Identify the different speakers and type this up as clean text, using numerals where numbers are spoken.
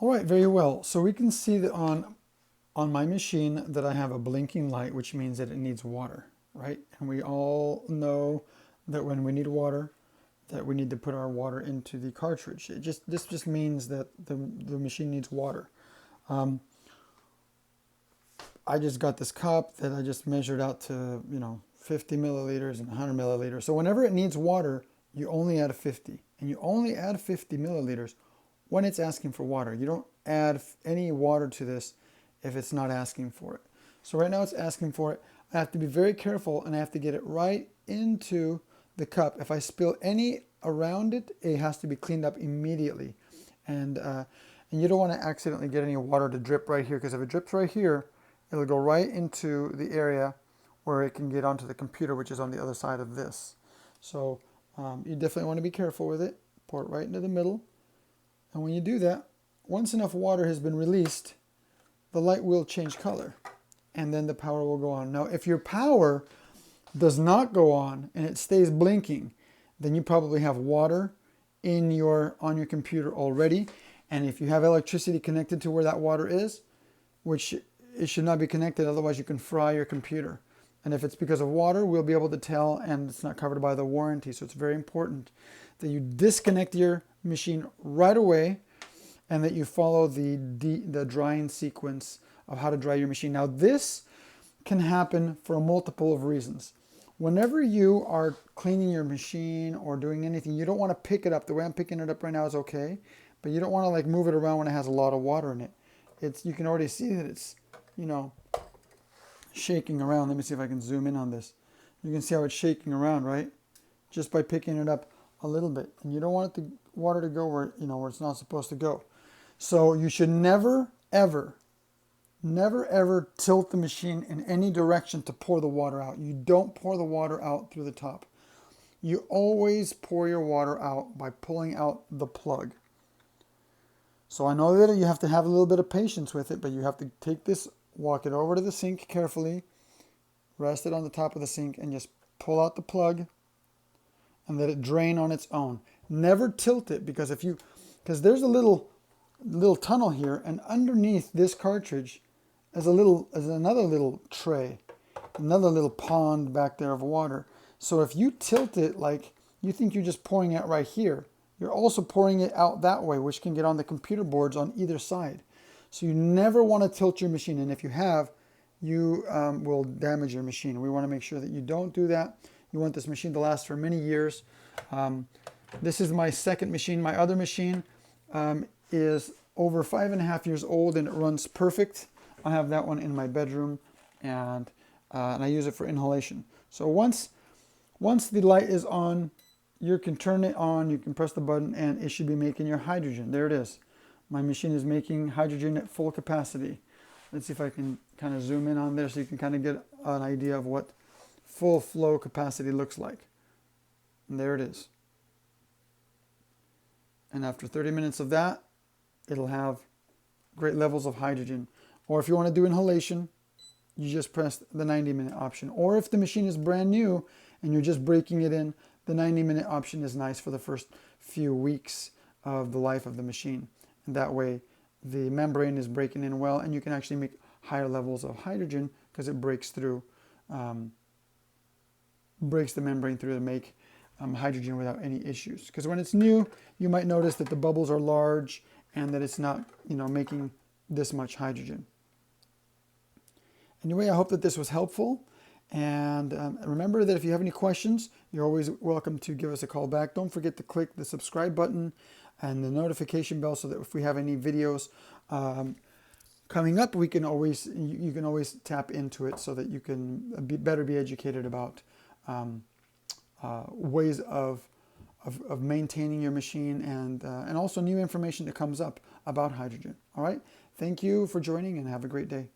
Speaker 1: All right, very well. So we can see that on my machine that I have a blinking light, which means that it needs water, right? And we all know that when we need water, that we need to put our water into the cartridge. This just means that the machine needs water. I just got this cup that I just measured out to, 50 milliliters and 100 milliliters. So whenever it needs water, you only add 50. And you only add 50 milliliters when it's asking for water. You don't add any water to this if it's not asking for it. So right now it's asking for it. I have to be very careful and I have to get it right into the cup. If I spill any around it, it has to be cleaned up immediately. And you don't want to accidentally get any water to drip right here, because if it drips right here, it'll go right into the area where it can get onto the computer, which is on the other side of this. So you definitely want to be careful with it. Pour it right into the middle. And when you do that, once enough water has been released, the light will change color and then the power will go on. Now, if your power does not go on and it stays blinking, then you probably have water on your computer already. And if you have electricity connected to where that water is, which it should not be connected, otherwise you can fry your computer. And if it's because of water, we'll be able to tell, and it's not covered by the warranty. So it's very important that you disconnect your machine right away and that you follow the drying sequence of how to dry your machine. Now, this can happen for a multiple of reasons. Whenever you are cleaning your machine or doing anything, you don't want to pick it up. The way I'm picking it up right now is okay, but you don't want to like move it around when it has a lot of water in it. You can already see that it's, shaking around. Let me see if I can zoom in on this. You can see how it's shaking around, right? Just by picking it up a little bit. And you don't want the water to go where it's not supposed to go. So you should never, ever tilt the machine in any direction to pour the water out. You don't pour the water out through the top. You always pour your water out by pulling out the plug. So I know that you have to have a little bit of patience with it, but you have to take this, walk it over to the sink carefully, rest it on the top of the sink, and just pull out the plug and let it drain on its own. Never tilt it, because there's a little tunnel here, and underneath this cartridge is another little tray, another little pond back there of water. So if you tilt it like you think you're just pouring it right here, you're also pouring it out that way, which can get on the computer boards on either side. So you never want to tilt your machine, and if you have, you will damage your machine. We want to make sure that you don't do that. You want this machine to last for many years. This is my second machine. My other machine is over 5.5 years old and it runs perfect. I have that one in my bedroom, and I use it for inhalation. So once the light is on, you can turn it on, you can press the button, and it should be making your hydrogen. There it is. My machine is making hydrogen at full capacity. Let's see if I can kind of zoom in on there so you can kind of get an idea of what full flow capacity looks like. And there it is. And after 30 minutes of that, it'll have great levels of hydrogen. Or if you want to do inhalation, you just press the 90-minute option. Or if the machine is brand new and you're just breaking it in, the 90-minute option is nice for the first few weeks of the life of the machine. And that way the membrane is breaking in well, and you can actually make higher levels of hydrogen because it breaks the membrane through to make hydrogen without any issues. Because when it's new, you might notice that the bubbles are large and that it's not, making this much hydrogen. Anyway, I hope that this was helpful. And remember that if you have any questions, you're always welcome to give us a call back. Don't forget to click the subscribe button and the notification bell so that if we have any videos coming up, you can always tap into it so that you can better be educated about ways of maintaining your machine and also new information that comes up about hydrogen. All right. Thank you for joining, and have a great day.